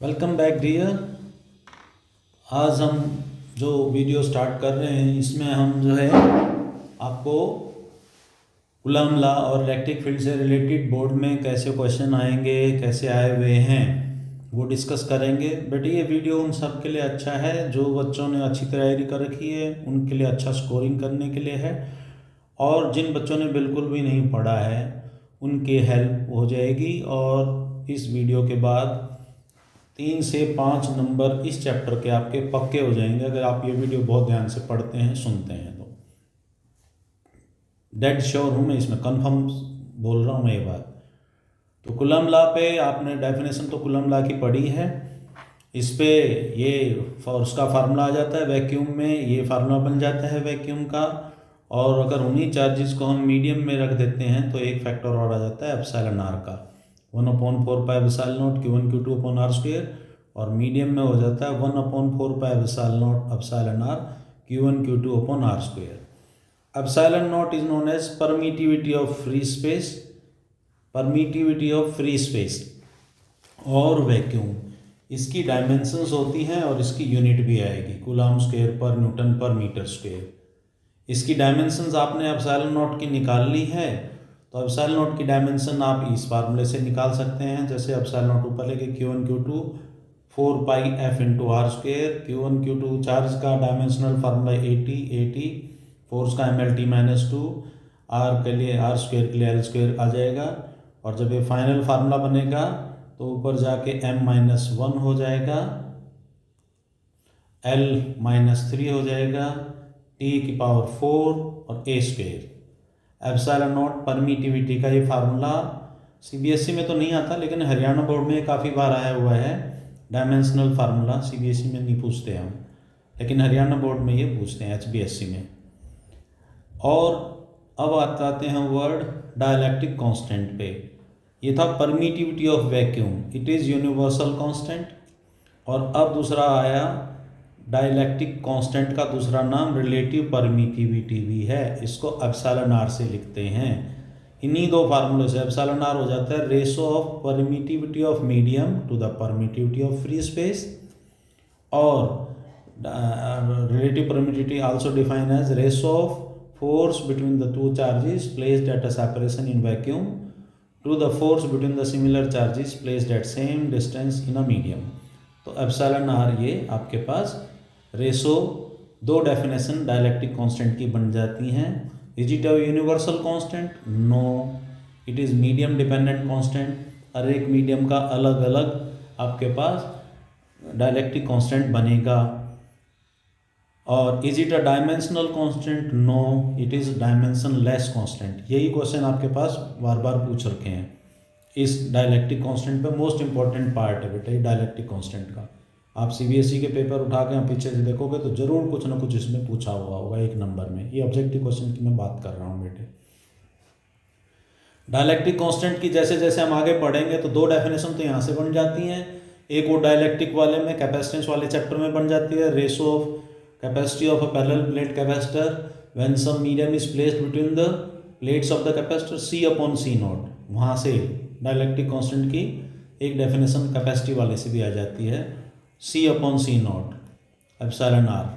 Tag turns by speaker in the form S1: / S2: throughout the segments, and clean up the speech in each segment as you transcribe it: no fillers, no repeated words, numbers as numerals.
S1: Welcome back dear. आज हम जो वीडियो स्टार्ट कर रहे हैं इसमें हम जो है आपको कूलम लॉ और इलेक्ट्रिक फील्ड से रिलेटेड बोर्ड में कैसे क्वेश्चन आएंगे, कैसे आए हुए हैं, वो डिस्कस करेंगे। बट ये वीडियो उन सब के लिए अच्छा है जो बच्चों ने अच्छी तैयारी कर रखी है, उनके लिए अच्छा स्कोरिंग करने के लिए है। और जिन बच्चों ने बिल्कुल भी नहीं पढ़ा है उनकी हेल्प हो जाएगी। और इस वीडियो के बाद 3 से 5 नंबर इस चैप्टर के आपके पक्के हो जाएंगे अगर आप ये वीडियो बहुत ध्यान से पढ़ते हैं, सुनते हैं। तो डेड श्योर हूँ मैं, इसमें कंफर्म बोल रहा हूँ मैं ये बात। तो कूलम लॉ पे आपने डेफिनेशन तो कूलम लॉ की पढ़ी है। इस पे ये फोर्स का फार्मूला आ जाता है, वैक्यूम में ये फार्मूला बन जाता है वैक्यूम का। और अगर उन्हीं चार्जेस को हम मीडियम में रख देते हैं तो एक फैक्टर और आ जाता है एप्सिलॉन आर का, 1/4πε0 Q1 Q2 upon R square. और मीडियम में हो जाता है 1/4πε0 epsilon R Q1 Q2 upon R square. Epsilon nought is known as permittivity of free space, permittivity of free space और वैक्यूम। इसकी डायमेंशंस होती हैं और इसकी यूनिट भी आएगी, coulomb square per newton per metre square. इसकी डायमेंशंस आपने एप्सिलॉन नॉट की निकाल ली है, तो एप्सिलॉन नॉट की डायमेंशन आप इस फार्मूले से निकाल सकते हैं। जैसे एप्सिलॉन नॉट ऊपर लेके Q1 Q2 4πf into R square. Q1 Q2 charge का डायमेंशनल फार्मूला 80, फोर्स का mLT-2, आर के लिए आर स्क्वेयर के लिए एल स्क्वेयर आ जाएगा। और जब ये फाइनल फार्मूला बनेगा तो ऊपर जाके m-1 हो जाएगा, l-3 हो जाएगा, T⁴ और a square. Epsilon not permittivity का ये फार्मूला सीबीएसई में तो नहीं आता, लेकिन हरियाणा बोर्ड में काफ़ी बार आया हुआ है। डायमेंशनल फार्मूला सीबीएसई में नहीं पूछते हम, लेकिन हरियाणा बोर्ड में ये पूछते हैं, एचबीएसई में। और अब आते हैं वर्ड डाइलेक्ट्रिक कांस्टेंट पे। ये था permittivity of vacuum, it is universal constant. और अब दूसरा आया डाइलेक्ट्रिक कांस्टेंट का दूसरा नाम रिलेटिव परमिटिविटी भी है, इसको एप्सिलॉन आर से लिखते हैं। इन्हीं दो फार्मूले से एप्सिलॉन आर हो जाता है ratio of permittivity of medium to the permittivity of free space. और relative permittivity also defined as ratio of force between the two charges placed at a separation in vacuum to the force between the similar charges placed at same distance in a medium। तो epsilon R ये आपके पास ratio दो definition dielectric constant की बन जाती हैं। Is it a universal constant? No, it is medium dependent constant. हर एक मीडियम का अलग अलग आपके पास डाइलेक्ट्रिक कांस्टेंट बनेगा। और is it a dimensional constant? No, it is dimensionless constant. यही क्वेश्चन आपके पास बार बार पूछ रखे हैं इस डाइलेक्ट्रिक कांस्टेंट पे। मोस्ट इंपॉर्टेंट पार्ट है बेटा ये डाइलेक्ट्रिक कांस्टेंट का। आप सीबीएसई के पेपर उठा के पीछे से देखोगे तो जरूर कुछ ना कुछ इसमें पूछा हुआ होगा एक नंबर में। ये ऑब्जेक्टिव क्वेश्चन की मैं बात कर रहा हूँ बेटे। डाइलेक्ट्रिक कांस्टेंट की जैसे जैसे हम आगे पढ़ेंगे तो दो डेफिनेशन तो यहाँ से बन जाती हैं। एक वो डाइलेक्ट्रिक वाले में, कैपेसिटेंस वाले चैप्टर में बन जाती है, ratio of capacity of a parallel plate capacitor when some medium is placed between the plates of the capacitor, C/C0। वहाँ से डाइलेक्ट्रिक कांस्टेंट की एक डेफिनेशन कैपेसिटी वाले से भी आ जाती है, C/C0 एप्सिलॉन आर,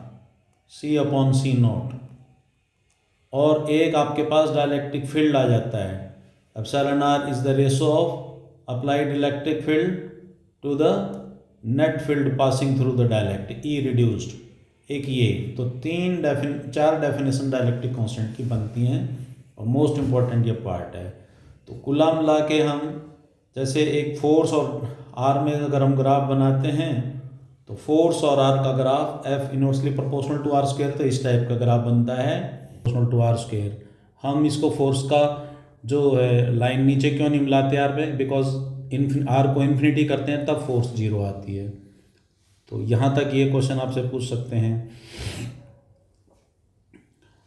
S1: C/C0। और एक आपके पास डाइलेक्ट्रिक फील्ड आ जाता है, epsilon R is the ratio of applied electric field to the net field passing through the dielectric, E reduced. एक ये तो चार डेफिनेशन डाइलेक्ट्रिक कांस्टेंट की बनती हैं और मोस्ट इंपॉर्टेंट ये पार्ट है। तो कूलम लॉ के हम जैसे एक फोर्स और आर में अगर हम ग्राफ बनाते हैं तो फोर्स और आर का graph F inversely proportional to R square, तो इस टाइप का ग्राफ बनता है प्रोपोर्शनल टू आर स्क्वायर। हम इसको फोर्स का जो है लाइन नीचे क्यों नहीं मिलाते आर में, बिकॉज आर को इन्फिनिटी करते हैं तब फोर्स 0 आती है। तो यहाँ तक ये क्वेश्चन आपसे पूछ सकते हैं।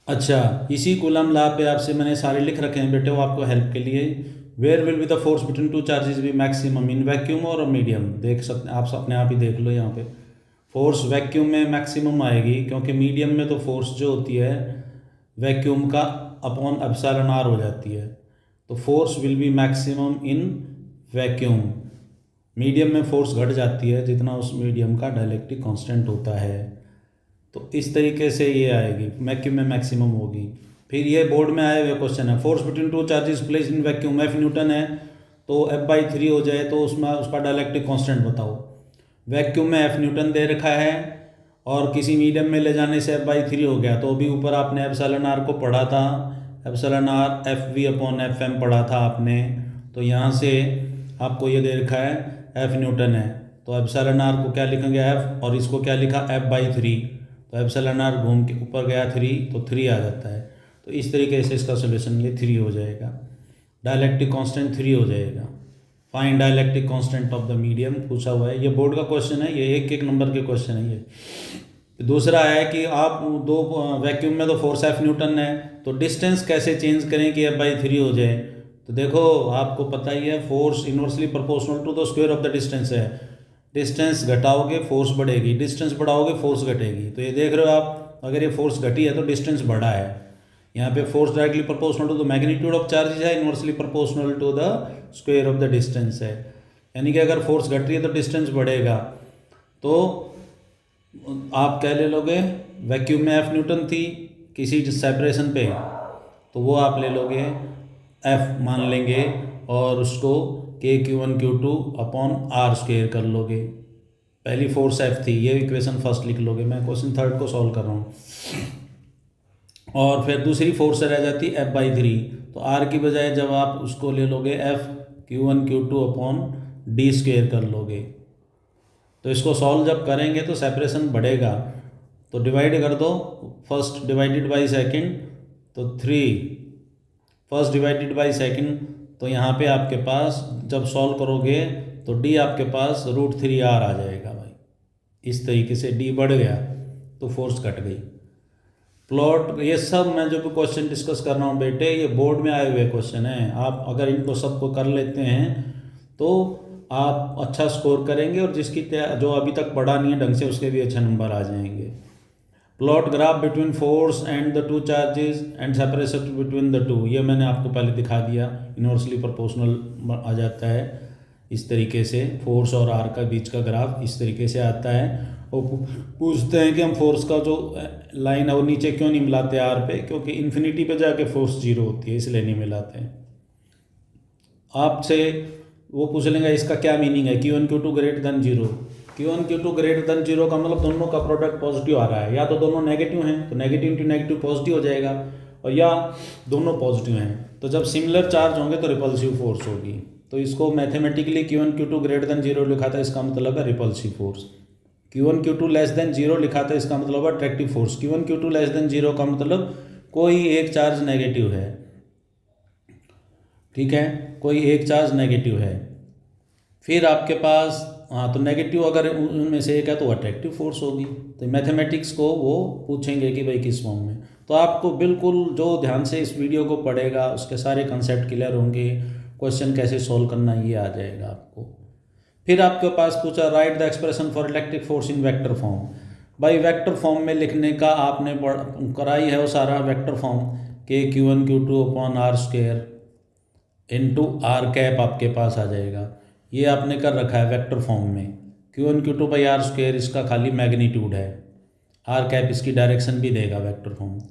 S1: अच्छा, इसी कूलम लॉ पे आपसे मैंने सारे लिख रखे हैं बेटे, वो आपको हेल्प के लिए। Where will be the force between two charges be maximum in vacuum और मीडियम? देख सकते हैं आप, अपने आप ही देख लो यहाँ पे। फोर्स वैक्यूम में मैक्सिमम आएगी क्योंकि मीडियम में तो फोर्स जो होती है वैक्यूम का अपॉन एप्सिलॉन आर हो जाती है। तो force will be maximum in vacuum. Medium में फोर्स घट जाती है जितना उस मीडियम का डाइलेक्ट्रिक कांस्टेंट होता है। तो इस तरीके से ये आएगी, वैक्यूम में मैक्सिमम होगी। फिर ये बोर्ड में आए हुए क्वेश्चन है, force between two charges placed in vacuum, F Newton है तो F/3 हो जाए तो उसमें उसका डाइलेक्ट्रिक कांस्टेंट बताओ। वैक्यूम में F न्यूटन दे रखा है और किसी मीडियम में ले जाने से F/3 हो गया, तो अभी ऊपर आपने एप्सिलॉन आर को पढ़ा था, एप्सिलॉन आर FV/FM पढ़ा था आपने। तो यहाँ से आपको ये दे रखा है F न्यूटन है, तो एप्सिलॉन आर को क्या लिखेंगे F, और इसको क्या लिखा F/3, तो एप्सिलॉन आर घूम के ऊपर गया 3, तो 3 आ जाता है। तो इस तरीके से इसका सोल्यूशन ये 3 हो जाएगा, डाइलेक्ट्रिक कांस्टेंट 3 हो जाएगा। Find dielectric constant of the medium पूछा हुआ है, ये बोर्ड का क्वेश्चन है, ये एक नंबर के क्वेश्चन है ये। दूसरा है कि आप दो वैक्यूम में तो फोर्स F न्यूटन है, तो डिस्टेंस कैसे चेंज करें कि F/3 हो जाए। तो देखो आपको पता ही है, force inversely proportional to the square of the distance है। डिस्टेंस घटाओगे फोर्स बढ़ेगी, डिस्टेंस बढ़ाओगे फोर्स घटेगी। तो ये देख रहे हो आप, अगर ये फोर्स घटी है तो डिस्टेंस बढ़ा है। यहाँ पे force directly proportional to the magnitude of charges है, inversely proportional to the square of the distance है। यानी कि अगर फोर्स घट रही है तो डिस्टेंस बढ़ेगा। तो आप क्या ले लोगे, वैक्यूम में F न्यूटन थी किसी सेपरेशन पे, तो वो आप ले लोगे F मान लेंगे और उसको KQ1Q2/R² कर लोगे। पहली फोर्स F थी, ये इक्वेशन फर्स्ट लिख लोगे, मैं क्वेश्चन थर्ड को सॉल्व कर रहा हूँ। और फिर दूसरी फोर्स रह जाती F/3, तो R की बजाय जब आप उसको ले लोगे FQ1Q2/D² कर लोगे। तो इसको सॉल्व जब करेंगे तो सेपरेशन बढ़ेगा, तो डिवाइड कर दो, फर्स्ट डिवाइडेड बाई सेकंड, तो 3 फर्स्ट डिवाइडेड बाई सेकंड, तो यहाँ पे आपके पास जब सॉल्व करोगे तो D आपके पास √3R आ जाएगा भाई। इस तरीके से D बढ़ गया तो फोर्स घट गई। प्लॉट, ये सब मैं जो भी क्वेश्चन डिस्कस कर रहा हूँ बेटे, ये बोर्ड में आए हुए क्वेश्चन हैं। आप अगर इनको सबको कर लेते हैं तो आप अच्छा स्कोर करेंगे, और जिसकी जो अभी तक पढ़ा नहीं है ढंग से उसके भी अच्छे नंबर आ जाएंगे। Plot graph between force and the two charges and separation between the two, ये मैंने आपको पहले दिखा दिया, इनवर्सली प्रोपोर्शनल आ जाता है। इस तरीके से फोर्स और आर का बीच का ग्राफ इस तरीके से आता है। और पूछते हैं कि हम फोर्स का जो लाइन है वो नीचे क्यों नहीं मिलाते आर पे, क्योंकि इन्फिनिटी पे जाके फोर्स 0 होती है, इसलिए नहीं मिलाते हैं। आपसे वो पूछ लेंगे इसका क्या मीनिंग है, Q1Q2 greater than 0। Q1Q2 greater than 0 का मतलब दोनों का प्रोडक्ट पॉजिटिव आ रहा है, या तो दोनों नेगेटिव हैं तो नेगेटिव इंटू नेगेटिव पॉजिटिव हो जाएगा, और या दोनों पॉजिटिव हैं तो जब सिमिलर चार्ज होंगे तो रिपल्सिव फोर्स होगी। तो इसको मैथमेटिकली Q1Q2 ग्रेटर देन 0 लिखा था, इसका मतलब है repulsive force. Q1Q2 less than 0 लिखा था, इसका मतलब है attractive force. Q1Q2 less than 0 का मतलब कोई एक चार्ज नेगेटिव है, ठीक है, कोई एक चार्ज नेगेटिव है। फिर आपके पास तो नेगेटिव अगर उनमें से एक है तो अट्रैक्टिव फोर्स होगी। तो मैथमेटिक्स को वो पूछेंगे कि भाई किस फॉर्म में। तो आपको बिल्कुल जो ध्यान से इस वीडियो को पढ़ेगा उसके सारे कंसेप्ट क्लियर होंगे, क्वेश्चन कैसे सॉल्व करना ये आ जाएगा आपको। फिर आपके पास पूछा right the expression for electric force in vector form. भाई वेक्टर फॉर्म में लिखने का आपने कराई है वो सारा vector form, KQ1Q2/R² into R cap आपके पास आ जाएगा। ये आपने कर रखा है वेक्टर फॉर्म में, Q1Q2/R² इसका खाली मैग्नीट्यूड है, R कैप इसकी डायरेक्शन भी देगा वेक्टर फॉर्म।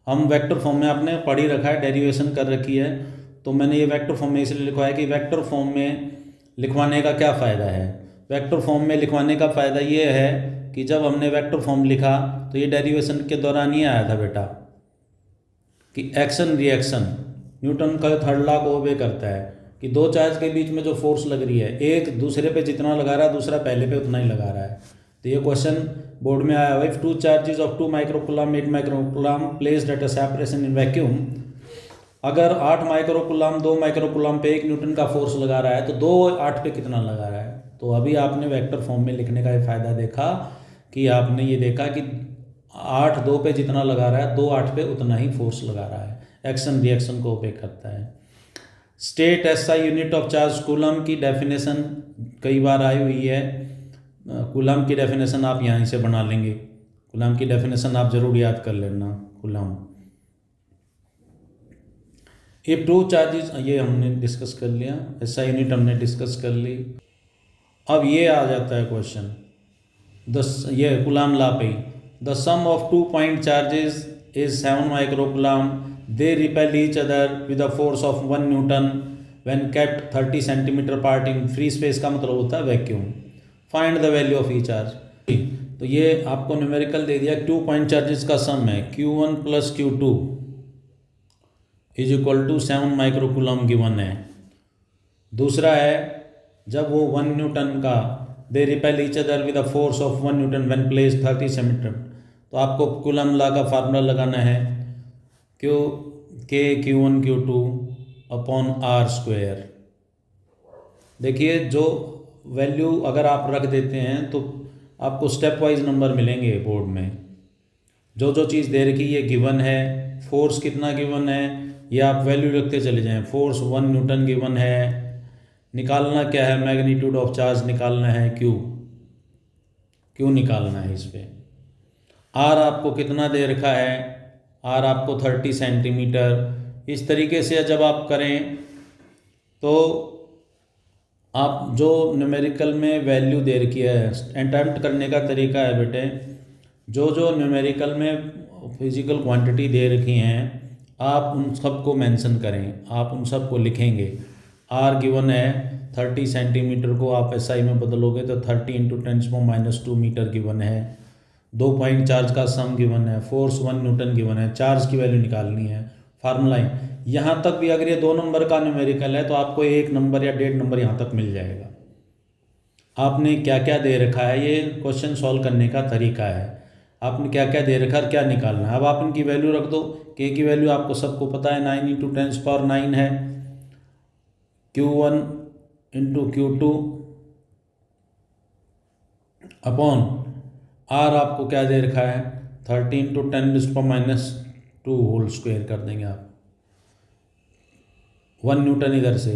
S1: हम वेक्टर फॉर्म में आपने पढ़ ही रखा है, डेरिवेशन कर रखी है, तो मैंने ये वेक्टर फॉर्म में इसलिए लिखवाया कि वेक्टर फॉर्म में लिखवाने का क्या फ़ायदा है। वेक्टर फॉर्म में लिखवाने का फ़ायदा ये है कि जब हमने वेक्टर फॉर्म लिखा तो ये डेरिवेशन के दौरान ये आया था बेटा कि एक्शन रिएक्शन न्यूटन का थर्ड लॉ को ओबे करता है कि दो चार्ज के बीच में जो फोर्स लग रही है, एक दूसरे पे जितना लगा रहा है दूसरा पहले पे उतना ही लगा रहा है। तो ये क्वेश्चन बोर्ड में आया हुआ है, two charges of 2 microcoulomb 8 microcoulomb placed at a separation in vacuum. अगर 8 माइक्रोकूलम 2 माइक्रोकूलम पे 1 न्यूटन का फोर्स लगा रहा है तो 2 8 पे कितना लगा रहा है। तो अभी आपने वेक्टर फॉर्म में लिखने का ये फ़ायदा देखा कि आपने ये देखा कि 8 2 पे जितना लगा रहा है 2 8 पे उतना ही फोर्स लगा रहा है, एक्शन रिएक्शन को ओबे करता है। State SI unit of charge coulomb की डेफिनेशन कई बार आई हुई है, कूलम की डेफिनेशन आप यहाँ से बना लेंगे, कूलम की डेफिनेशन आप ज़रूर याद कर लेना। कूलम इफ टू चार्जेस, ये हमने डिस्कस कर लिया, SI यूनिट हमने डिस्कस कर ली। अब ये आ जाता है क्वेश्चन ये कूलाम लॉ पे, the sum of 2 point charges is 7 microcoulomb, they repel each other with the force of 1 newton when kept 30 centimetre part in free space. का मतलब होता है vacuum. Find the value of each charge. तो ये आपको numerical दे दिया, 2 point charges का sum है Q1 plus Q2 is equal to 7 microcoulomb given है। दूसरा है जब वो 1 न्यूटन का दे repel each other with the force of 1 newton when placed 30 centimetre. तो आपको कूलम लॉ का फार्मूला लगाना है Q1 Q2 upon R square. देखिए जो वैल्यू अगर आप रख देते हैं तो आपको स्टेप वाइज नंबर मिलेंगे बोर्ड में। जो जो चीज़ दे रखी ये गिवन है, फोर्स कितना गिवन है ये आप वैल्यू रखते चले जाएं। फोर्स 1 न्यूटन गिवन है, निकालना क्या है, मैग्नीट्यूड ऑफ चार्ज निकालना है, क्यू निकालना है इस पे। आर आपको कितना दे रखा है, आर आपको 30 सेंटीमीटर। इस तरीके से जब आप करें तो आप जो न्यूमेरिकल में वैल्यू दे रखी है, अटेम्प्ट करने का तरीका है बेटे, जो न्यूमेरिकल में फिजिकल क्वांटिटी दे रखी हैं आप उन सब को मेंशन करें, आप उन सब को लिखेंगे। आर गिवन है 30 सेंटीमीटर को आप एसआई में बदलोगे तो 30 × 10⁻² मीटर गिवन है। 2 पॉइंट चार्ज का सम गिवन है, फोर्स 1 न्यूटन गिवन है, चार्ज की वैल्यू निकालनी है, फार्मूला। यहाँ तक भी अगर ये 2 नंबर का न्यूमेरिकल है तो आपको 1 नंबर या 1.5 नंबर यहाँ तक मिल जाएगा। आपने क्या क्या दे रखा है ये क्वेश्चन सॉल्व करने का तरीका है। आपने क्या क्या दे रखा है, क्या निकालना है। अब आप इनकी वैल्यू रख दो। के की वैल्यू आपको सबको पता है 9 × 10⁹ है, Q1 × Q2 अपॉन R आपको क्या दे रखा है 30 × 10⁻² होल स्क्वायर कर देंगे आप, 1 न्यूटन इधर से।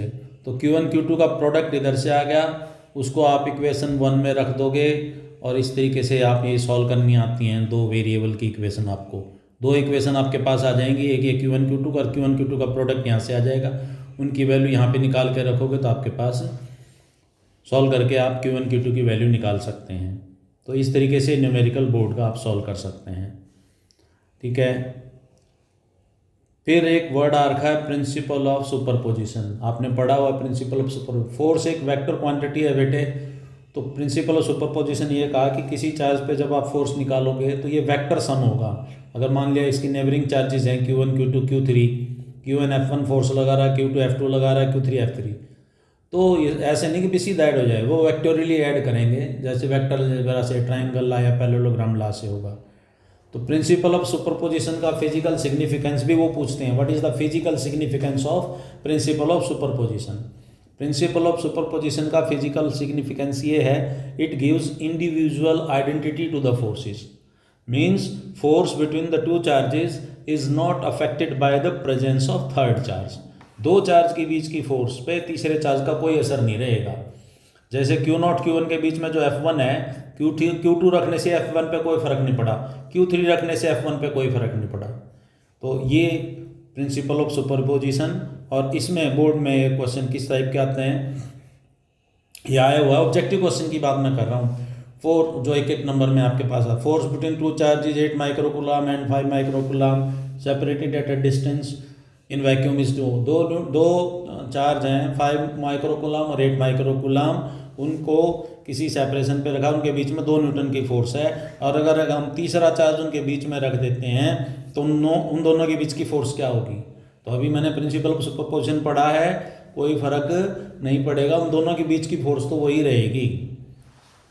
S1: तो Q1 Q2 का प्रोडक्ट इधर से आ गया, उसको आप इक्वेशन 1 में रख दोगे और इस तरीके से आप ये सॉल्व करनी आती हैं। 2 वेरिएबल की इक्वेशन, आपको 2 इक्वेशन आपके पास आ जाएंगी, एक ये Q1 Q2 का, और Q1 Q2 का प्रोडक्ट यहाँ से आ जाएगा। उनकी वैल्यू यहाँ पे निकाल के रखोगे तो आपके पास सॉल्व करके आप Q1 Q2 की वैल्यू निकाल सकते हैं। तो इस तरीके से न्यूमेरिकल बोर्ड का आप सॉल्व कर सकते हैं, ठीक है। फिर एक वर्ड आ रखा है प्रिंसिपल ऑफ सुपरपोजिशन। आपने पढ़ा हुआ प्रिंसिपल ऑफ सुपर, फोर्स एक वेक्टर क्वांटिटी है बेटे, तो प्रिंसिपल ऑफ सुपरपोजिशन ये कहा कि किसी चार्ज पे जब आप फोर्स निकालोगे तो ये वेक्टर सम होगा। अगर मान लिया इसकी नेबरिंग चार्जेस हैं Q1 Q2 Q3, Q1 F1 force लगा रहा है, Q2 F2 लगा रहा है, Q3 F3, तो ये ऐसे नहीं कि भी सीधा ऐड हो जाए, वो वेक्टोरियली ऐड करेंगे, जैसे वेक्टर वगैरह से ट्राइंगल ला या पैरेललोग्राम ला से होगा। तो प्रिंसिपल ऑफ सुपरपोजिशन का फिजिकल सिग्निफिकेंस भी वो पूछते हैं, what is the physical significance of principle of superposition. Principle of superposition का फिजिकल सिग्निफिकेंस ये है, it gives individual identity to the forces, means force between the 2 charges is not affected by the presence of third charge. 2 charge के बीच की force पे तीसरे charge का कोई असर नहीं रहेगा। जैसे Q0 Q1 के बीच में जो F1 है, Q2 रखने से F1 पे कोई फ़र्क नहीं पड़ा, Q3 रखने से F1 पे कोई फ़र्क नहीं पड़ा। तो ये प्रिंसिपल ऑफ सुपरपोजिशन। और इसमें बोर्ड में ये क्वेश्चन किस टाइप के आते हैं, ये आया हुआ ऑब्जेक्टिव क्वेश्चन की बात मैं कर रहा हूँ। फोर जो 1 नंबर में आपके पास है, force between 2 charges 8 microcoulomb and 5 microcoulomb separated at a distance in vacuum is दो चार्ज हैं 5 माइक्रोकूलम और 8 माइक्रोकूलम, उनको किसी सेपरेशन पे रखा, उनके बीच में 2 न्यूटन की फोर्स है। और अगर हम तीसरा चार्ज उनके बीच में रख देते हैं तो उन दोनों के बीच की फोर्स क्या होगी। तो अभी मैंने प्रिंसिपल ऑफ सुपरपोजिशन पढ़ा है, कोई फर्क नहीं पड़ेगा, उन दोनों के बीच की फोर्स तो वही रहेगी।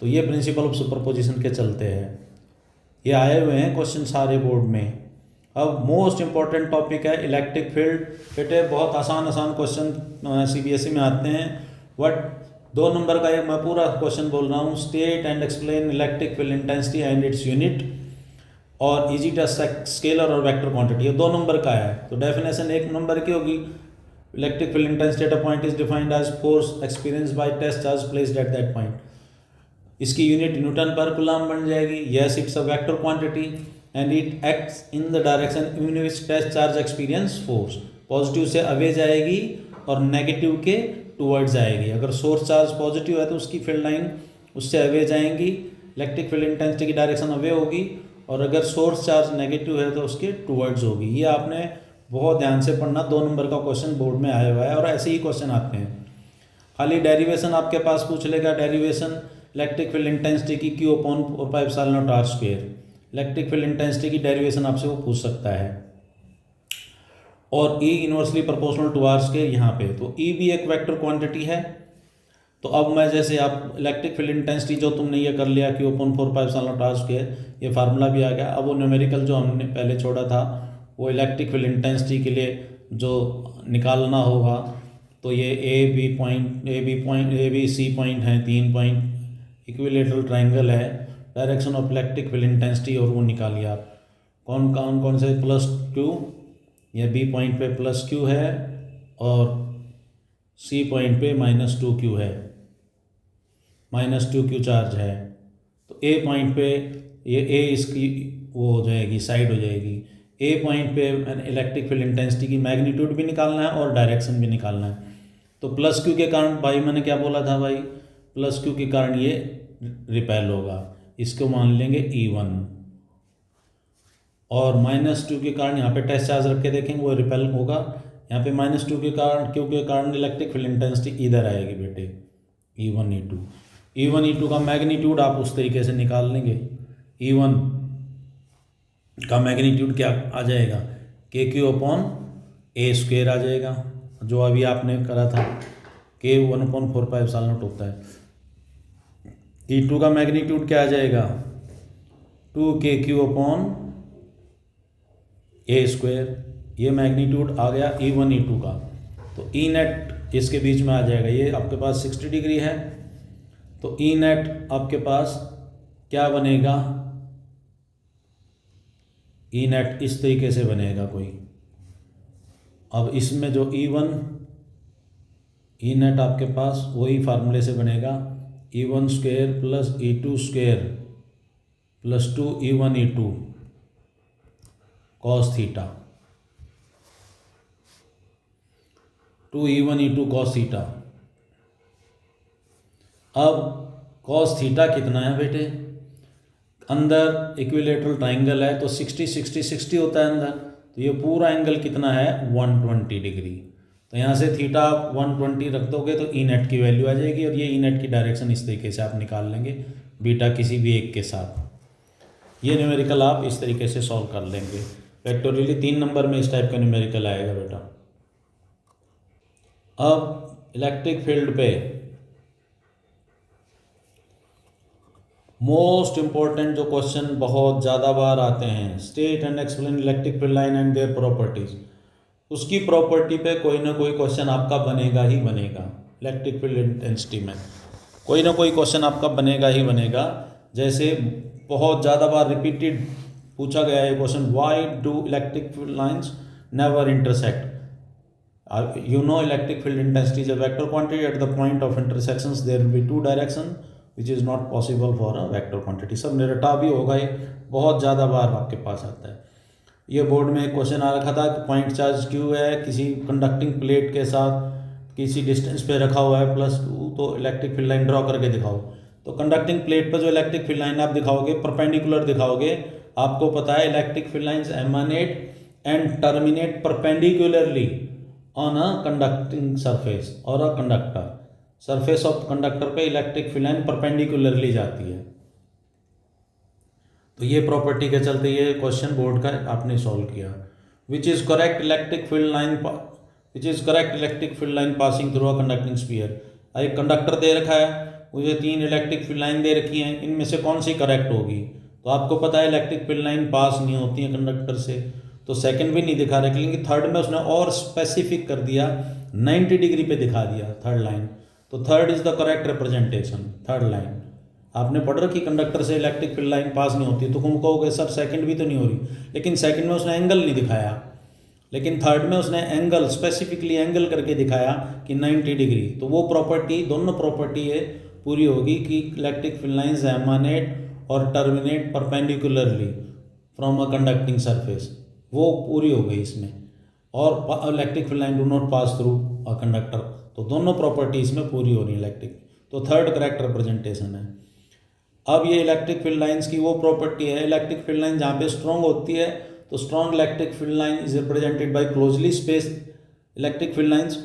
S1: तो ये प्रिंसिपल ऑफ सुपरपोजिशन के चलते हैं, ये आए हुए हैं क्वेश्चन सारे बोर्ड में। अब मोस्ट इंपॉर्टेंट टॉपिक है इलेक्ट्रिक फील्ड। बेटे बहुत आसान क्वेश्चन CBSE में आते हैं। 2 नंबर का एक मैं पूरा क्वेश्चन बोल रहा हूँ, state and explain electric field intensity and its unit, और इजी टेस्ट स्केलर और वेक्टर क्वांटिटी, ये 2 नंबर का है। तो डेफिनेशन 1 नंबर की होगी, electric field intensity at a point is defined as force experience by test charge placed at that point. इसकी unit newton per coulomb बन जाएगी। Yes it's a vector quantity and it acts in the direction in which test charge experience force. Positive से away जाएगी और negative के towards आएगी। अगर source charge positive है तो उसकी फील्ड लाइन उससे अवे जाएंगी, इलेक्ट्रिक फील्ड इंटेंसिटी की डायरेक्शन अवे होगी, और अगर सोर्स चार्ज नेगेटिव है तो उसके टूवर्ड्स होगी। ये आपने बहुत ध्यान से पढ़ना, 2 नंबर का क्वेश्चन बोर्ड में आया हुआ है और ऐसे ही क्वेश्चन आते हैं। खाली डेरिवेशन आपके पास पूछ लेगा, डेरिवेशन इलेक्ट्रिक फील्ड इंटेंसिटी की Q upon 4πε0r²। Electric field intensity की डेरिवेशन आपसे वो पूछ सकता है। और E inversely proportional to r² यहाँ पे, तो E भी एक वेक्टर क्वांटिटी है। तो अब मैं जैसे आप इलेक्ट्रिक फील्ड इंटेंसिटी जो तुमने ये कर लिया Q अपॉन 4πε0r², ये फार्मूला भी आ गया। अब वो न्यूमेरिकल जो हमने पहले छोड़ा था वो इलेक्ट्रिक फील्ड इंटेंसिटी के लिए जो निकालना होगा, तो ये ए बी सी पॉइंट हैं, 3 पॉइंट, इक्विलेटरल ट्रायंगल है, direction of electric field intensity, और वो निकालिए आप। कौन से +Q, ये बी पॉइंट पे +Q है और सी पॉइंट पे -2Q है, -2Q चार्ज है। तो ए पॉइंट पे ये ए इसकी वो हो जाएगी, साइड हो जाएगी। ए पॉइंट पे इलेक्ट्रिक फील्ड इंटेंसिटी की मैग्नीट्यूड भी निकालना है और डायरेक्शन भी निकालना है। तो +Q के कारण, भाई मैंने क्या बोला था भाई, +Q के कारण ये रिपेल होगा, इसको मान लेंगे E1, और -2 के कारण यहाँ पे टेस्ट चार्ज रख के देखेंगे वो रिपेल होगा। यहाँ पे -2 के कारण, Q के कारण इलेक्ट्रिक फील्ड इंटेंसिटी इधर आएगी बेटे, E1 E2 का मैग्नीट्यूड आप उस तरीके से निकाल लेंगे। E1 का मैग्नीट्यूड क्या आ जाएगा, KQ अपॉन a² आ जाएगा, जो अभी आपने करा था, K 1/4πε0 होता है। E2 का मैग्नीट्यूड क्या आ जाएगा, 2KQ अपॉन a²। ये मैग्नीट्यूड आ गया E1 E2 का। तो E नेट इसके बीच में आ जाएगा, ये आपके पास 60 डिग्री है, तो E नेट आपके पास क्या बनेगा, E नेट इस तरीके से बनेगा कोई। अब इसमें जो E नेट आपके पास वही फार्मूले से बनेगा, E1² + E2² + 2 E1 E2 cos theta, 2 E1 E2 cos theta. अब cos थीटा कितना है बेटे, अंदर इक्विलेटरल ट्रायंगल है तो 60 60 60 होता है अंदर, तो ये पूरा एंगल कितना है, 120 डिग्री। तो यहाँ से थीटा आप 120 रख दोगे तो E नेट की वैल्यू आ जाएगी, और ये E नेट की डायरेक्शन इस तरीके से आप निकाल लेंगे बीटा किसी भी एक के साथ। ये न्यूमेरिकल आप इस तरीके से सॉल्व कर लेंगे फैक्टोरियली। 3 नंबर में इस टाइप का न्यूमेरिकल आएगा बेटा। अब इलेक्ट्रिक फील्ड पे मोस्ट इम्पॉर्टेंट जो क्वेश्चन बहुत ज़्यादा बार आते हैं, state and explain electric field line and their properties, उसकी प्रॉपर्टी पे कोई ना कोई क्वेश्चन आपका बनेगा ही बनेगा। इलेक्ट्रिक फील्ड इंटेंसिटी में कोई ना कोई क्वेश्चन आपका बनेगा ही बनेगा। जैसे बहुत ज़्यादा बार रिपीटेड पूछा गया है question, why do electric field lines never intersect. You know electric field intensity is a vector quantity. At the point of intersections there will be 2 direction which is not possible for a vector quantity। सब निरटा भी होगा, ये बहुत ज़्यादा बार आपके पास आता है। ये बोर्ड में एक क्वेश्चन आ रखा था कि पॉइंट चार्ज Q है, किसी कंडक्टिंग प्लेट के साथ किसी डिस्टेंस पे रखा हुआ है +2, तो इलेक्ट्रिक फील्ड लाइन ड्रॉ करके दिखाओ। तो कंडक्टिंग प्लेट पर जो इलेक्ट्रिक फील्ड लाइन आप दिखाओगे परपेंडिकुलर दिखाओगे। आपको पता है electric field lines emanate and terminate perpendicularly on a conducting surface और a conductor. Surface of conductor पे इलेक्ट्रिक फील्ड लाइन परपेंडिकुलरली जाती है। तो ये प्रॉपर्टी के चलते ये क्वेश्चन बोर्ड का आपने सॉल्व किया। Which is correct electric field line passing through a conducting sphere. एक कंडक्टर दे रखा है, मुझे 3 इलेक्ट्रिक फील्ड लाइन दे रखी हैं, इनमें से कौन सी करेक्ट होगी। तो आपको पता है इलेक्ट्रिक फील्ड लाइन पास नहीं होती है कंडक्टर से, तो सेकंड भी नहीं दिखा रहे, लेकिन थर्ड में उसने और स्पेसिफिक कर दिया, 90 डिग्री पे दिखा दिया थर्ड लाइन। तो third is the correct representation, third line. आपने पढ़ रखी कंडक्टर से इलेक्ट्रिक फील्ड लाइन पास नहीं होती, तो तुम कहोगे सर सेकंड भी तो नहीं हो रही, लेकिन सेकंड में उसने एंगल नहीं दिखाया, लेकिन थर्ड में उसने एंगल स्पेसिफिकली एंगल करके दिखाया कि 90 डिग्री। तो वो प्रॉपर्टी, दोनों प्रॉपर्टी ये पूरी होगी कि इलेक्ट्रिक फील्ड लाइंस एमानेट और terminate perpendicularly from a conducting surface, वो पूरी हो गई इसमें। और electric field line do not pass through a conductor, तो दोनों प्रॉपर्टी इसमें पूरी हो रही है इलेक्ट्रिक, तो थर्ड करेक्ट रिप्रेजेंटेशन है। अब ये इलेक्ट्रिक फील्ड लाइंस की वो प्रॉपर्टी है, इलेक्ट्रिक फील्ड लाइन जहाँ पे स्ट्रॉन्ग होती है तो strong electric field line is represented by closely spaced electric field lines,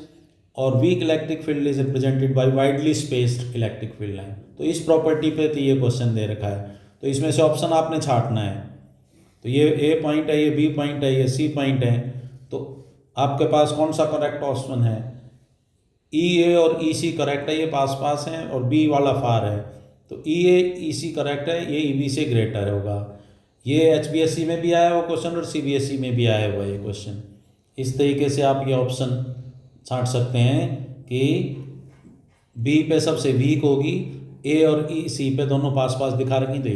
S1: और weak electric field is represented by widely spaced electric field line. तो इस प्रॉपर्टी पे तो ये क्वेश्चन दे रखा है, तो इसमें से ऑप्शन आपने छांटना है। तो ये ए पॉइंट है, ये बी पॉइंट है, ये सी पॉइंट है, तो आपके पास कौन सा करेक्ट ऑप्शन है? ई ए और ई सी करेक्ट है, ये पास पास हैं, और बी वाला फार है, तो ई ए ई सी करेक्ट है, ये ई बी से ग्रेटर होगा। ये HBSC में भी आया हुआ क्वेश्चन और CBSE में भी आया हुआ ये क्वेश्चन। इस तरीके से आप ये ऑप्शन छांट सकते हैं कि बी पे सबसे वीक होगी, ए और ई सी पे दोनों पास पास दिखा रखी थी,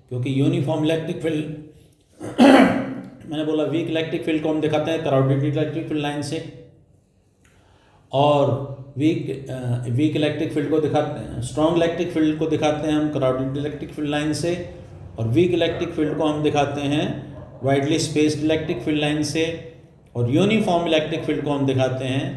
S1: क्योंकि यूनिफॉर्म इलेक्ट्रिक फील्ड मैंने बोला वीक इलेक्ट्रिक फील्ड को हम दिखाते हैं क्राउडेड इलेक्ट्रिक फील्ड लाइन से, और वीक इलेक्ट्रिक फील्ड को दिखाते हैं, स्ट्रॉन्ग इलेक्ट्रिक फील्ड को दिखाते हैं हम क्राउडेड इलेक्ट्रिक फील्ड लाइन से, और वीक इलेक्ट्रिक फील्ड को हम दिखाते हैं widely spaced electric field line से, और यूनिफॉर्म इलेक्ट्रिक फील्ड को हम दिखाते हैं,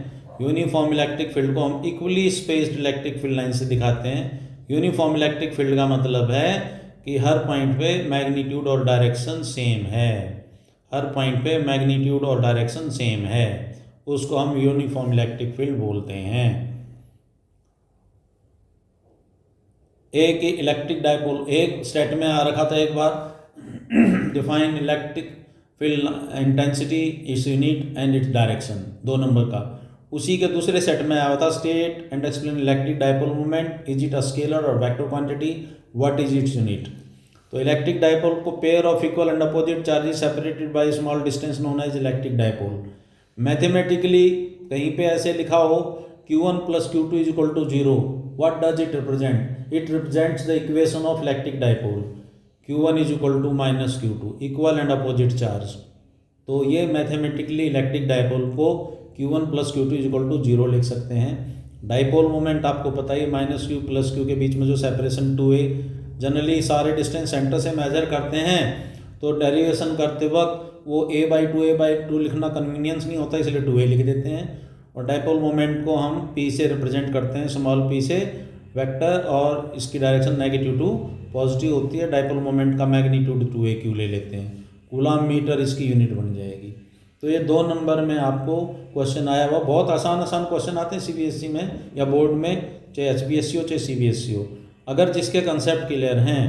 S1: यूनिफॉर्म इलेक्ट्रिक फील्ड को हम equally spaced electric field line से दिखाते हैं। यूनिफॉर्म इलेक्ट्रिक फील्ड का मतलब है कि हर पॉइंट पे मैग्नीट्यूड और डायरेक्शन सेम है, हर पॉइंट पे मैग्नीट्यूड और डायरेक्शन सेम है, उसको हम यूनिफॉर्म इलेक्ट्रिक फील्ड बोलते हैं। एक इलेक्ट्रिक डायपोल, एक स्टेट में आ रखा था एक बार, define electric field intensity its unit and its direction, 2 number का। उसी के दूसरे सेट में आया था state and explain electric dipole movement, is it a scalar और vector quantity, what is its unit. तो इलेक्ट्रिक डायपोल को pair of equal and opposite charges separated by small distance known as electric dipole. Mathematically कहीं पे ऐसे लिखा हो Q1 plus Q2 is equal to 0, what does it represent? It represents the equation of electric dipole, Q1 is equal to minus Q2, equal and opposite charge। तो ये mathematically electric dipole को Q1 plus Q2 is equal to 0 लिख सकते हैं। Dipole moment आपको पता ही, minus Q plus Q के बीच में जो सेपरेशन 2a, जनरली सारे डिस्टेंस सेंटर से मेजर करते हैं, तो डेरिवेशन करते वक्त वो a/2 लिखना कन्वीनियंस नहीं होता, इसलिए 2a लिख देते हैं। और डायपोल मोमेंट को हम p से रिप्रेजेंट करते हैं, स्मॉल p से वेक्टर, और इसकी डायरेक्शन नेगेटिव टू पॉजिटिव होती है। डायपोल मोमेंट का मैग्नीट्यूड 2aq ले लेते हैं, कूलम मीटर इसकी यूनिट बन जाएगी। तो ये 2 नंबर में आपको क्वेश्चन आया हुआ, बहुत आसान क्वेश्चन आते हैं CBSE में या बोर्ड में, चाहे HBSC हो चाहे CBSE हो। अगर जिसके कंसेप्ट क्लियर हैं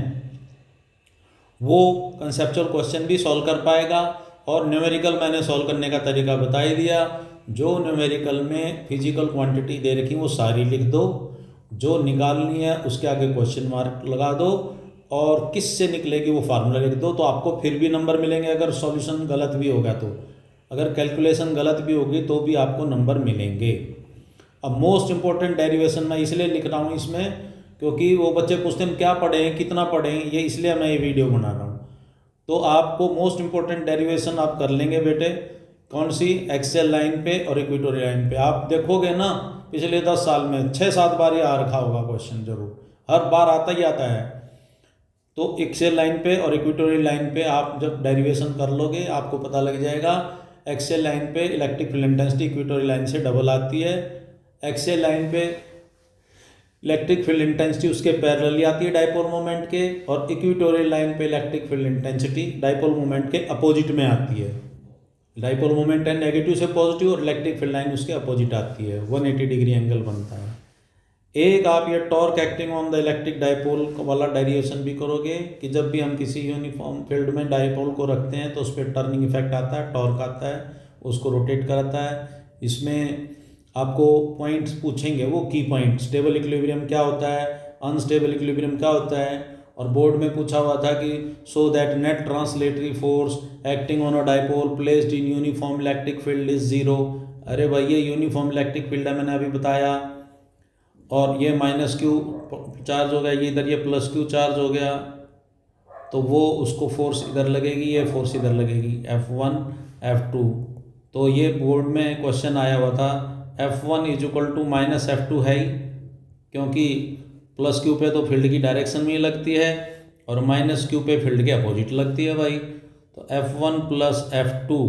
S1: वो कंसेप्चुअल क्वेश्चन भी सॉल्व कर पाएगा, और न्यूमेरिकल मैंने सॉल्व करने का तरीका बता ही दिया। जो न्यूमेरिकल में फिजिकल क्वांटिटी दे रखी वो सारी लिख दो, जो निकालनी है उसके आगे क्वेश्चन मार्क लगा दो, और किस से निकलेगी वो फार्मूला लिख दो, तो आपको फिर भी नंबर मिलेंगे। अगर सॉल्यूशन गलत भी होगा तो, अगर कैलकुलेशन गलत भी होगी तो भी आपको नंबर मिलेंगे। अब मोस्ट इंपॉर्टेंट डेरिवेशन मैं इसलिए लिख रहा हूँ इसमें, क्योंकि वो बच्चे पूछते हैं क्या पढ़ें, कितना पढ़ें, ये इसलिए मैं ये वीडियो बना रहा हूँ। तो आपको मोस्ट इंपॉर्टेंट डेरिवेशन आप कर लेंगे बेटे, कौन सी? एक्सेल लाइन पे और इक्वेटोरियल लाइन पे। आप देखोगे ना पिछले 10 साल में 6-7 बार ये आ रखा होगा क्वेश्चन, जरूर हर बार आता ही आता है। तो एक्सेल लाइन पे और इक्वेटोरियल लाइन पे आप जब डेरिवेशन कर लोगे आपको पता लग जाएगा। एक्सेल लाइन पे electric field intensity equatorial line से डबल आती है, एक्सेल लाइन पे इलेक्ट्रिक फील्ड इंटेंसिटी उसके पैरेलली आती है डायपोल मोमेंट के, और इक्वेटोरियल लाइन पे electric field intensity dipole moment के अपोजिट में आती है। डायपोल मोमेंट है नेगेटिव से पॉजिटिव, और इलेक्ट्रिक फील्ड लाइन उसके अपोजिट आती है, 180 डिग्री एंगल बनता है। एक आप ये torque acting on the electric dipole वाला डेरिवेशन भी करोगे कि जब भी हम किसी यूनिफॉर्म फील्ड में डायपोल को रखते हैं तो उस पर टर्निंग इफेक्ट आता है, टॉर्क आता है, उसको रोटेट कराता है। इसमें आपको पॉइंट्स पूछेंगे, वो की पॉइंट, स्टेबल इक्विलिब्रियम क्या होता है, अनस्टेबल इक्विलिब्रियम क्या होता है, और बोर्ड में पूछा हुआ था कि so that net translatory force acting on a dipole placed in uniform electric field is 0। अरे भाई ये यूनिफॉर्म इलेक्ट्रिक फील्ड है, मैंने अभी बताया, और ये माइनस क्यू चार्ज हो गया, ये इधर ये प्लस क्यू चार्ज हो गया, तो वो उसको फोर्स इधर लगेगी, ये फोर्स इधर लगेगी, F1 F2। तो ये बोर्ड में क्वेश्चन आया हुआ था, F1 is equal to minus F2 है ही, क्योंकि प्लस क्यू पे तो फील्ड की डायरेक्शन में ही लगती है, और माइनस क्यू पे फील्ड के अपोजिट लगती है भाई। तो F1 plus F2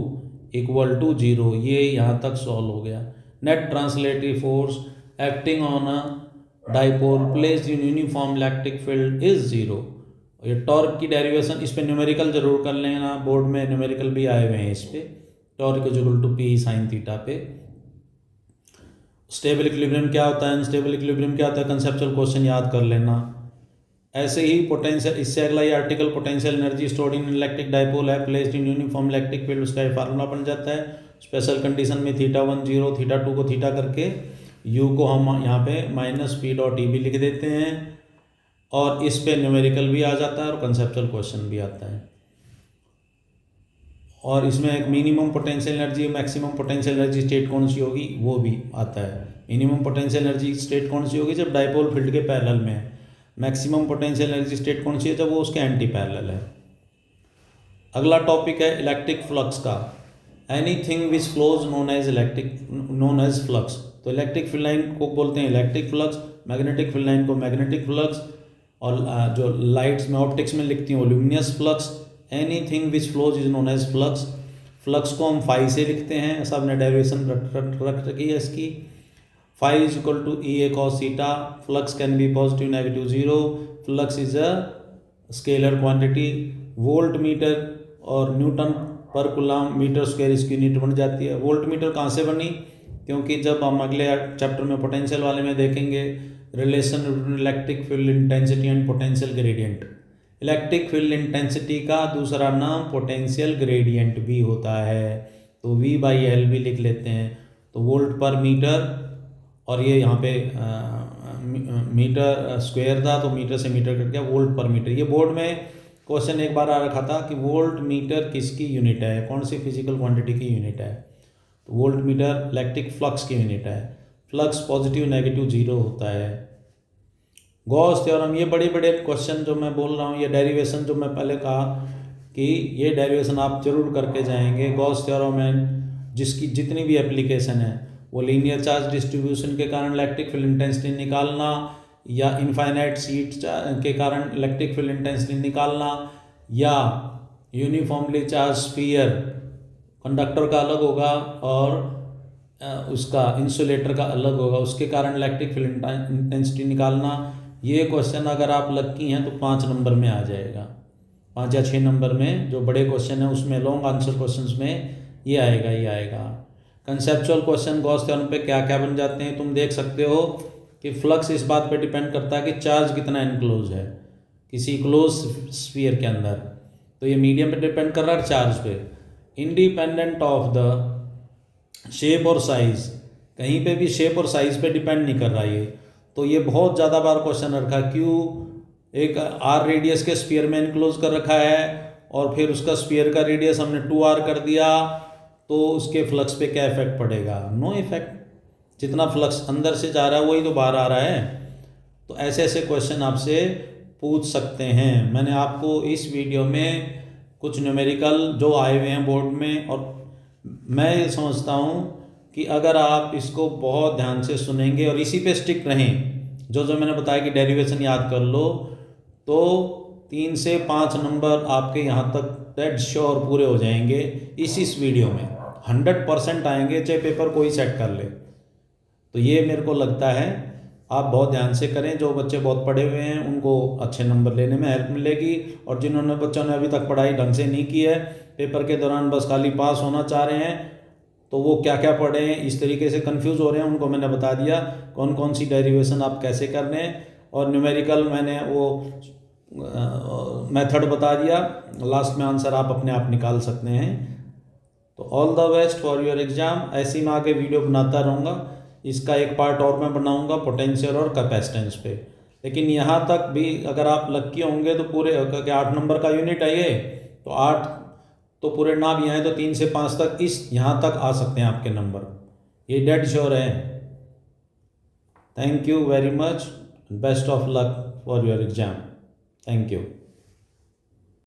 S1: equal to 0, ये यहाँ तक सॉल्व हो गया। Net translatory force acting on a dipole placed in uniform electric field is 0। ये टॉर्क की डेरिवेशन, इस पे न्यूमेरिकल जरूर कर लेना, बोर्ड में न्यूमेरिकल भी आए हुए हैं इस पे। Torque is equal to P sine theta पे। स्टेबल इक्विलिब्रियम क्या होता है, अनस्टेबल इक्विलिब्रियम क्या होता है, कंसेप्चुअल क्वेश्चन याद कर लेना। ऐसे ही पोटेंशियल, इससे अगला ये article potential energy stored in electric dipole है placed in uniform electric field, उसका ये फार्मूला बन जाता है। स्पेशल कंडीशन में θ1 0, θ2 को थीटा करके u को हम यहाँ पे -p.e भी लिख देते हैं, और इस पे न्यूमेरिकल भी आ जाता है और कंसेप्चुअल क्वेश्चन भी आता है। और इसमें एक minimum potential energy, maximum potential energy state कौन सी होगी वो भी आता है। मिनिमम पोटेंशियल एनर्जी स्टेट कौन सी होगी, जब डाइपोल फील्ड के पैरेलल में है। मैक्सिमम पोटेंशियल एनर्जी स्टेट कौन सी है, जब वो उसके एंटी पैरेलल है। अगला टॉपिक है इलेक्ट्रिक फ्लक्स का। Anything which flows known as flux. तो इलेक्ट्रिक फील्ड लाइन को बोलते हैं electric flux, magnetic field line को मैग्नेटिक फ्लक्स, और जो लाइट्स में ऑप्टिक्स में लिखती हैं वो luminous flux. Anything which flows is known as flux. Flux को हम फाई से लिखते हैं, सब ने डेरिवेशन रख रखी है इसकी। Phi is equal to E A cos theta. Flux can be positive negative zero. Flux is a scalar quantity. Volt metre और newton per coulomb metre square इसकी यूनिट बन जाती है। वोल्ट मीटर कहाँ से बनी, क्योंकि जब हम अगले चैप्टर में पोटेंशियल वाले में देखेंगे relation between electric field intensity and potential gradient. Electric field intensity का दूसरा नाम पोटेंशियल ग्रेडियंट भी होता है, तो V/L भी लिख लेते हैं। तो वोल्ट पर मीटर, और ये यहाँ पे मीटर स्क्वायर था तो मीटर से मीटर कट गया, वोल्ट पर मीटर। ये बोर्ड में क्वेश्चन एक बार आ रखा था कि वोल्ट मीटर किसकी यूनिट है, कौन सी फिजिकल क्वांटिटी की यूनिट है। तो वोल्ट मीटर इलेक्ट्रिक फ्लक्स की यूनिट है। फ्लक्स पॉजिटिव नेगेटिव जीरो होता है। गॉस थ्योरम, ये बड़े बड़े क्वेश्चन जो मैं बोल रहा हूँ, ये डेरिवेशन जो मैं पहले कहा कि ये डेरिवेशन आप जरूर करके जाएंगे। गॉस थ्योरम में जिसकी जितनी भी एप्लीकेशन है वो लीनियर चार्ज डिस्ट्रीब्यूशन के कारण इलेक्ट्रिक फील्ड इंटेंसिटी निकालना, या इनफाइनाइट सीट के कारण इलेक्ट्रिक फील्ड इंटेंसिटी निकालना, या यूनिफॉर्मली चार्ज स्फीयर, कंडक्टर का अलग होगा और उसका इंसुलेटर का अलग होगा, उसके कारण इलेक्ट्रिक फील्ड इंटेंसिटी निकालना। ये क्वेश्चन अगर आप लक्की हैं तो 5 नंबर में आ जाएगा, 5 या 6 नंबर में जो बड़े क्वेश्चन हैं उसमें, लॉन्ग आंसर क्वेश्चंस में ये आएगा। कंसेप्चुअल क्वेश्चन गॉस थ्योरम पे क्या क्या बन जाते हैं तुम देख सकते हो कि फ्लक्स इस बात पे डिपेंड करता है कि चार्ज कितना इनक्लोज है किसी क्लोज स्फीयर के अंदर, तो ये मीडियम पे डिपेंड कर रहा है चार्ज पे। इंडिपेंडेंट ऑफ द शेप और साइज, कहीं पे भी शेप और साइज पे डिपेंड नहीं कर रहा ये। तो ये बहुत ज़्यादा बार क्वेश्चन रखा, क्यों एक आर रेडियस के स्फीयर में इनक्लोज कर रखा है और फिर उसका स्फीयर का रेडियस हमने 2r कर दिया, तो उसके फ्लक्स पे क्या इफेक्ट पड़ेगा, नो इफेक्ट। जितना फ्लक्स अंदर से जा रहा है वही तो बाहर आ रहा है। तो ऐसे ऐसे क्वेश्चन आपसे पूछ सकते हैं। मैंने आपको इस वीडियो में कुछ न्यूमेरिकल जो आए हुए हैं बोर्ड में, और मैं ये समझता हूँ कि अगर आप इसको बहुत ध्यान से सुनेंगे और इसी पे स्टिक रहें, जो मैंने बताया कि डेरिवेशन याद कर लो, तो 3 से 5 नंबर आपके यहाँ तक डेड श्योर पूरे हो जाएंगे। इस वीडियो में 100% आएंगे, चाहे पेपर कोई सेट कर ले। तो ये मेरे को लगता है आप बहुत ध्यान से करें। जो बच्चे बहुत पढ़े हुए हैं उनको अच्छे नंबर लेने में हेल्प मिलेगी, और जिन्होंने बच्चों ने अभी तक पढ़ाई ढंग से नहीं की है, पेपर के दौरान बस खाली पास होना चाह रहे हैं, तो वो क्या क्या पढ़े हैं, इस तरीके से कंफ्यूज हो रहे हैं, उनको मैंने बता दिया कौन कौन सी डेरिवेशन आप कैसे करने हैं। और न्यूमेरिकल मैंने वो मेथड बता दिया, लास्ट में आंसर आप अपने आप निकाल सकते हैं। तो all the best for your exam. ऐसे मैं आगे वीडियो बनाता रहूँगा। इसका एक पार्ट और मैं बनाऊँगा पोटेंशियल और कैपेसिटेंस पे। लेकिन यहाँ तक भी अगर आप लक्की होंगे तो पूरे 8 नंबर का यूनिट है ये, तो 8 तो पूरे ना भी आए तो 3 से 5 तक इस यहाँ तक आ सकते हैं आपके नंबर, ये डेड श्योर है। Thank you very much, best of luck for your exam. Thank you.